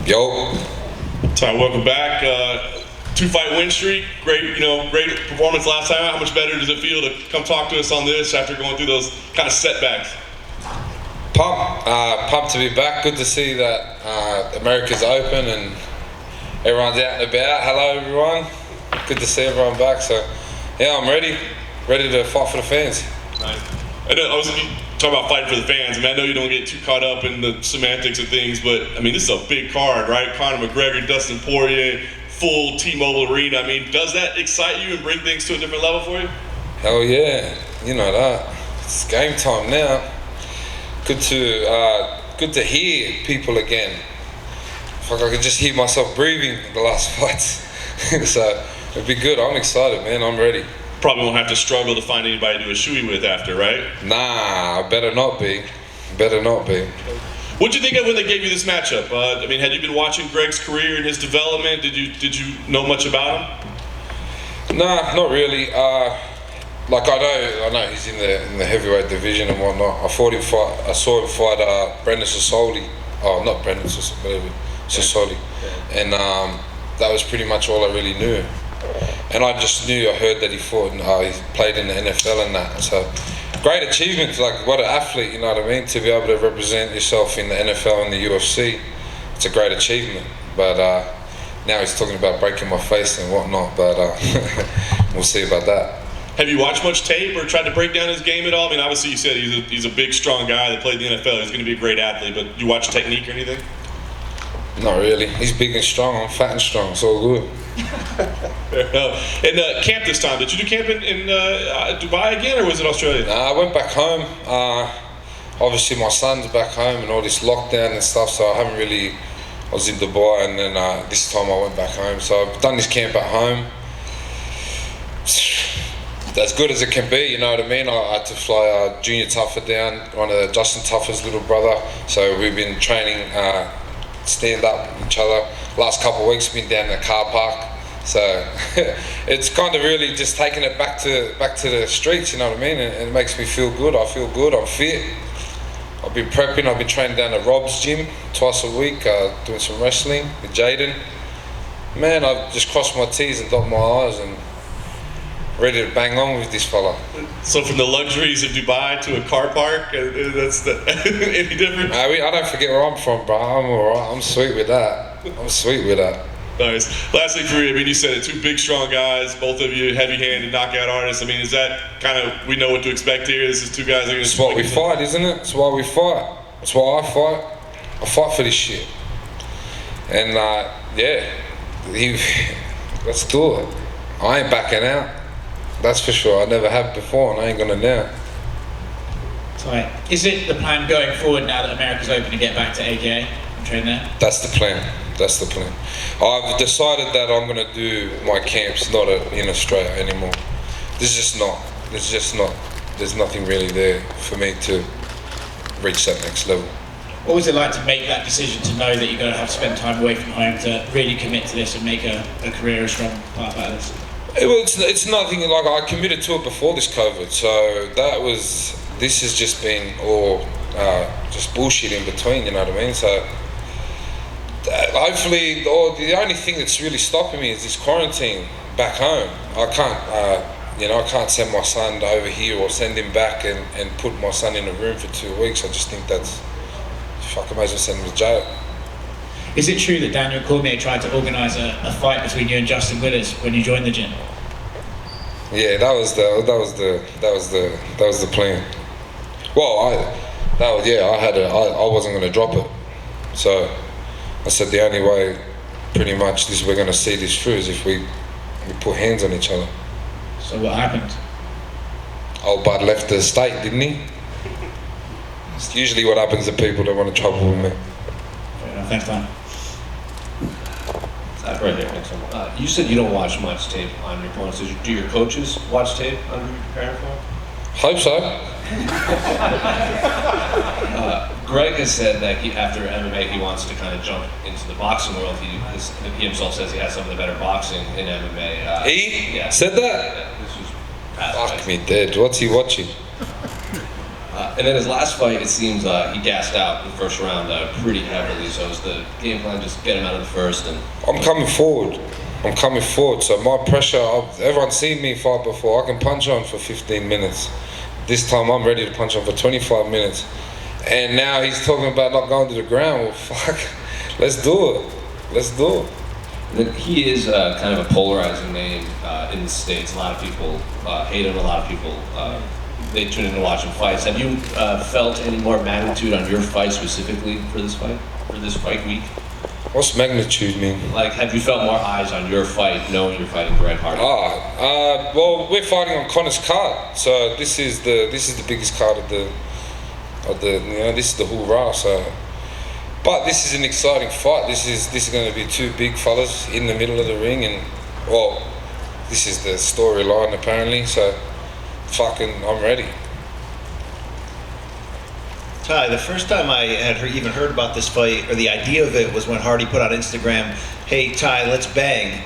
Yo. Ty, welcome back. 2-fight win streak. Great, great performance last time. How much better does it feel to come talk to us on this after going through those kind of setbacks? Pumped to be back. Good to see that America's open and everyone's out and about. Hello, everyone. Good to see everyone back. So, yeah, I'm ready to fight for the fans. Nice. I was talking about fighting for the fans. I know you don't get too caught up in the semantics of things, but this is a big card, right? Conor McGregor, Dustin Poirier, full T-Mobile Arena. Does that excite you and bring things to a different level for you? Hell yeah, you know that. It's game time now. Good to hear people again. Fuck, I could just hear myself breathing in the last fights. So it'd be good. I'm excited, man. I'm ready. Probably won't have to struggle to find anybody to do a Shuei with after, right? Nah, better not be. Better not be. What'd you think of when they gave you this matchup? Had you been watching Greg's career and his development? Did you know much about him? Nah, not really. I know he's in the heavyweight division and whatnot. I saw him fight Brendan Sassoli. Oh, not Brendan Sassoli. And that was pretty much all I really knew. And I heard that he fought and he played in the NFL and that. So great achievement, like what an athlete, you know what I mean? To be able to represent yourself in the NFL and the UFC, it's a great achievement. But now he's talking about breaking my face and whatnot, but we'll see about that. Have you watched much tape or tried to break down his game at all? Obviously you said he's a big, strong guy that played in the NFL. He's going to be a great athlete, but you watch technique or anything? Not really. He's big and strong. I'm fat and strong. It's all good. And camp this time, did you do camp in Dubai again, or was it Australia? Nah, I went back home. Obviously my son's back home and all this lockdown and stuff, so I was in Dubai, and then this time I went back home. So I've done this camp at home. As good as it can be, you know what I mean? I had to fly Junior Tuffer down, one of Justin Tuffer's little brother. So we've been training stand up with each other. Last couple of weeks been down in the car park. So it's kind of really just taking it back to the streets, you know what I mean? And it makes me feel good. I feel good. I'm fit. I've been prepping. I've been training down at Rob's gym twice a week, doing some wrestling with Jaden. Man, I've just crossed my T's and dotted my I's and ready to bang on with this fella. So from the luxuries of Dubai to a car park, that's any different? I don't forget where I'm from, bro. I'm alright. I'm sweet with that. Nice. Last thing for you, you said it, two big, strong guys, both of you heavy-handed knockout artists. Is that kind of, we know what to expect here? This is two guys that are going to... It's what we fight, isn't it? It's why we fight. It's why I fight. I fight for this shit. And let's do it. I ain't backing out. That's for sure. I never have before, and I ain't gonna now. Right. Is it the plan going forward now that America's open to get back to AKA and train there? That's the plan. I've decided that I'm gonna do my camps not in Australia anymore. There's nothing really there for me to reach that next level. What was it like to make that decision, to know that you're going to have to spend time away from home to really commit to this and make a career, a strong part about this? It's nothing, like I committed to it before this COVID, so this has just been all just bullshit in between, you know what I mean? So hopefully, the only thing that's really stopping me is this quarantine back home. I can't send my son over here or send him back and put my son in a room for 2 weeks. I just think I might as well send him to jail. Is it true that Daniel Cormier tried to organise a fight between you and Justin Willis when you joined the gym? Yeah, that was the plan. Well, I wasn't going to drop it, so I said the only way, pretty much, we're going to see this through is if we put hands on each other. So what happened? Old Bud left the state, didn't he? It's usually what happens to people that want to trouble with me. Fair enough. Thanks, Dan. Right there, next one. You said you don't watch much tape on your opponents. Do your coaches watch tape on who you're preparing for? Hope so. Greg has said that after MMA he wants to kind of jump into the boxing world. He himself says he has some of the better boxing in MMA. He said that? Yeah, this was past. Fuck me dead. What's he watching? And then his last fight, it seems he gassed out in the first round pretty heavily. So is the game plan just get him out of the first? And I'm coming forward. So my pressure, everyone's seen me fight before. I can punch on for 15 minutes. This time I'm ready to punch on for 25 minutes. And now he's talking about not going to the ground. Well, fuck, let's do it. then he is kind of a polarizing name in the States. A lot of people hate him. A lot of people they tune in to watch him fights. Have you felt any more magnitude on your fight specifically for this fight week? What's magnitude mean? Like, have you felt more eyes on your fight knowing you're fighting Greg Hardy? Well, we're fighting on Connor's card, so this is the biggest card of the this is the hoorah. So, but this is an exciting fight. This is going to be two big fellas in the middle of the ring, and well, this is the storyline apparently. So, fucking, I'm ready. Ty, the first time I had even heard about this fight, or the idea of it, was when Hardy put on Instagram, "Hey Ty, let's bang."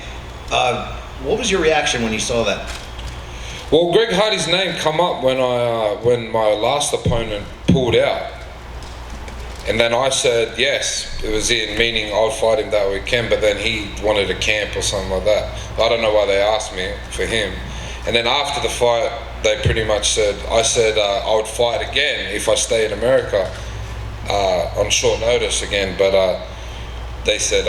What was your reaction when you saw that? Well, Greg Hardy's name come up when my last opponent pulled out, and then I said yes. It was in, meaning I'd fight him that weekend, but then he wanted a camp or something like that. I don't know why they asked me for him. And then after the fight, they pretty much said, I would fight again if I stay in America on short notice again, but they said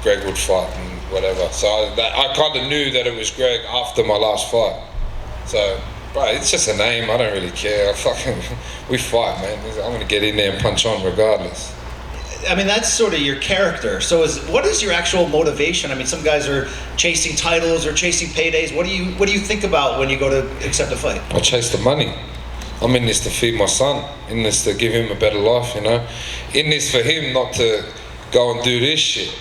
Greg would fight and whatever. So I kind of knew that it was Greg after my last fight. So, bro, it's just a name. I don't really care. We fight, man. I'm gonna get in there and punch on regardless. I mean, that's sort of your character. So what is your actual motivation? I mean, some guys are chasing titles or chasing paydays. What do you think about when you go to accept a fight? I chase the money. I'm in this to feed my son, in this to give him a better life, you know. In this for him not to go and do this shit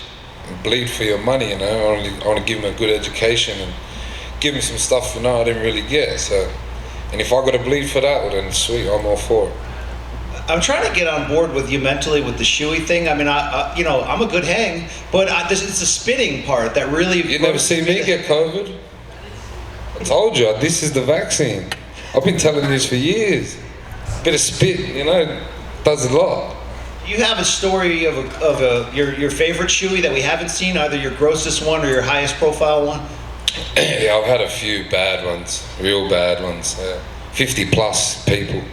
and bleed for your money, you know. I want to give him a good education and give him some stuff, you know, I didn't really get. So, and if I got to bleed for that, well then sweet, I'm all for it. I'm trying to get on board with you mentally with the Shuei thing. I mean, I'm a good hang, but it's the spitting part that really... You never seen me get COVID? I told you, this is the vaccine. I've been telling you this for years. Bit of spit, you know, does a lot. You have a story of your favorite Shuei that we haven't seen, either your grossest one or your highest profile one? Yeah, I've had a few bad ones, real bad ones. 50 plus people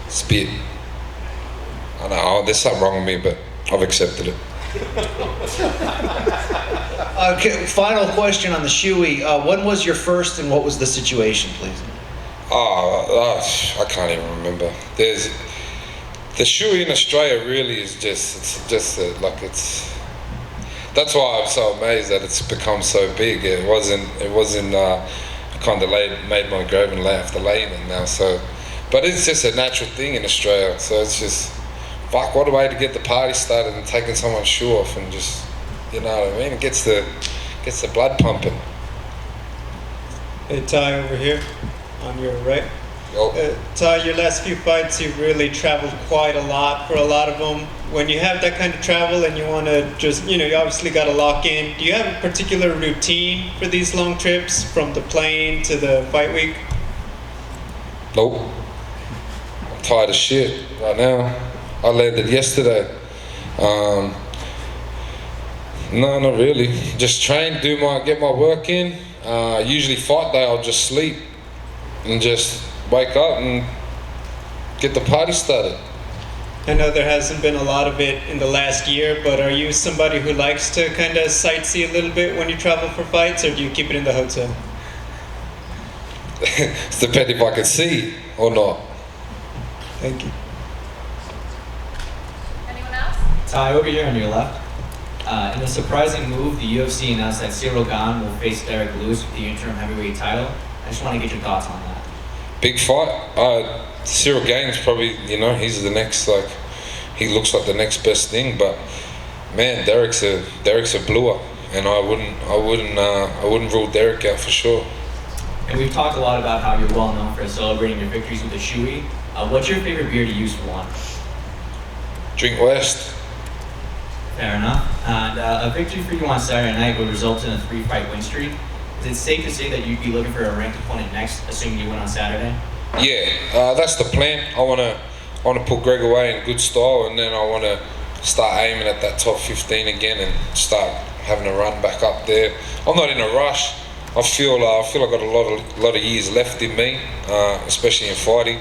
spit. I know, there's something wrong with me, but I've accepted it. Okay, final question on the Shuei. When was your first and what was the situation, please? I can't even remember. The Shuei in Australia really is that's why I'm so amazed that it's become so big. It wasn't kind of made my grave and have to lay in it now. So, but it's just a natural thing in Australia. So it's just, fuck, what a way to get the party started and taking someone's shoe off and just, you know what I mean? It gets the blood pumping. Hey Ty, over here on your right. Ty, your last few fights, you've really traveled quite a lot for a lot of them. When you have that kind of travel and you want to just, you obviously got to lock in. Do you have a particular routine for these long trips from the plane to the fight week? Nope. I'm tired of shit right now. I landed yesterday. No, not really. Just train, get my work in. Usually fight day, I'll just sleep and just wake up and get the party started. I know there hasn't been a lot of it in the last year, but are you somebody who likes to kind of sightsee a little bit when you travel for fights, or do you keep it in the hotel? It's depending if I can see or not. Thank you. Anyone else? Ty, over here on your left. In a surprising move, the UFC announced that Cyril Gane will face Derek Lewis with the interim heavyweight title. I just want to get your thoughts on that. Big fight. Cyril Gane's probably, he's the next, he looks like the next best thing. But man, Derek's a bluer, and I wouldn't rule Derek out for sure. And we've talked a lot about how you're well known for celebrating your victories with the Shuei. What's your favorite beer to use for one? Drink West. Fair enough. And a victory for you on Saturday night would result in a 3-fight win streak. Is it safe to say that you'd be looking for a ranked opponent next, assuming you win on Saturday? Yeah, that's the plan. I want to I want to put Greg away in good style, and then I want to start aiming at that top 15 again and start having a run back up there. I'm not in a rush. I feel I've got a lot of years left in me, especially in fighting,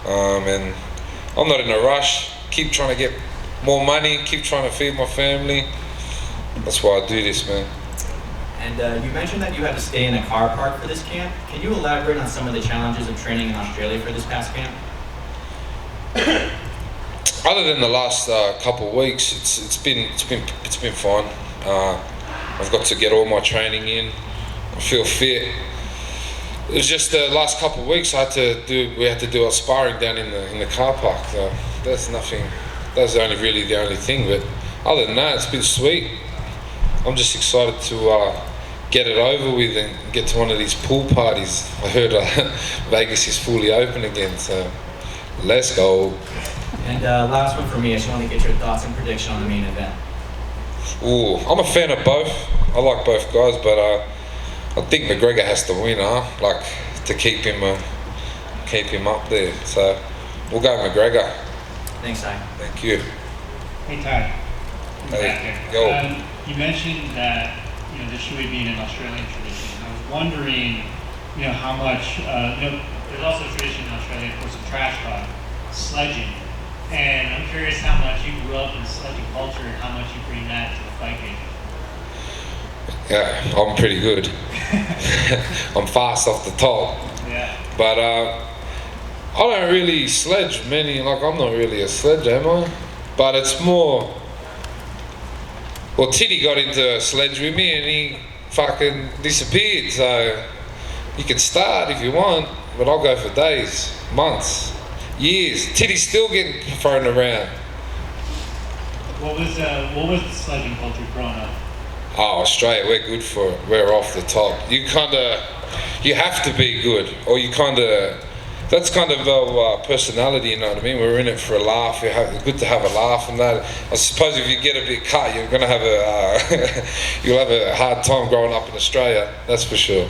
and I'm not in a rush. Keep trying to get more money, keep trying to feed my family. That's why I do this, man. And you mentioned that you had to stay in a car park for this camp. Can you elaborate on some of the challenges of training in Australia for this past camp? Other than the last couple of weeks, it's been fine. I've got to get all my training in. I feel fit. It was just the last couple of weeks we had to do our sparring down in the car park. So that's nothing. That's the only thing. But other than that, it's been sweet. I'm just excited to get it over with and get to one of these pool parties. I heard Vegas is fully open again, so let's go. And last one for me, I just want to get your thoughts and prediction on the main event. Ooh, I'm a fan of both. I like both guys, but I think McGregor has to win, like to keep him up there. So we'll go McGregor. Thanks, Ty. Thank you. Hey, Ty. Hey, go. You mentioned that the Shuei being an Australian tradition. I was wondering, how much. There's also a tradition in Australia, of course, of trash talk, sledging, and I'm curious how much you grew up in sledging culture and how much you bring that to the fight game. Yeah, I'm pretty good. I'm fast off the top. Yeah. But I don't really sledge many. Like I'm not really a sledger, am I? But it's more. Well, Titty got into a sledge with me and he fucking disappeared. So you can start if you want, but I'll go for days, months, years. Titty's still getting thrown around. What was the sledging culture growing up? Oh, Australia, we're good for it. We're off the top. You have to be good, or that's kind of our personality, you know what I mean? We're in it for a laugh. It's good to have a laugh and that. I suppose if you get a bit cut, you're gonna have you'll have a hard time growing up in Australia. That's for sure.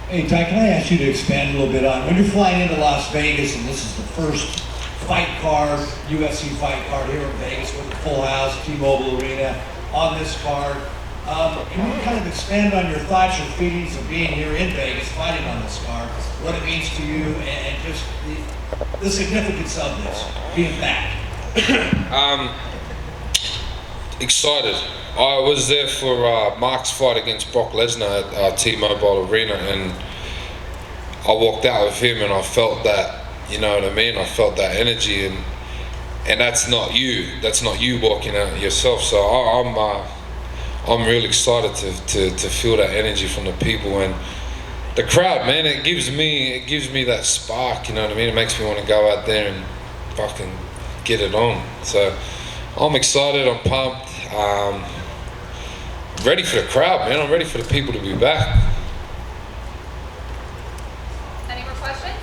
Hey, Ty, can I ask you to expand a little bit on when you're flying into Las Vegas and this is the first fight card, UFC fight card here in Vegas with a full house, T-Mobile Arena on this card. Can you kind of expand on your thoughts, your feelings of being here in Vegas, fighting on this card, what it means to you, and just the significance of this, being back? Excited. I was there for Mark's fight against Brock Lesnar at T-Mobile Arena, and I walked out with him and I felt that, you know what I mean? I felt that energy, and that's not you. That's not you walking out yourself. So I'm really excited to feel that energy from the people and the crowd, man. It gives me that spark, you know what I mean? It makes me want to go out there and fucking get it on. So I'm excited, I'm pumped, ready for the crowd, man. I'm ready for the people to be back. Any more questions?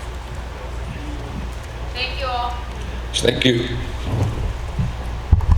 Thank you all. Thank you.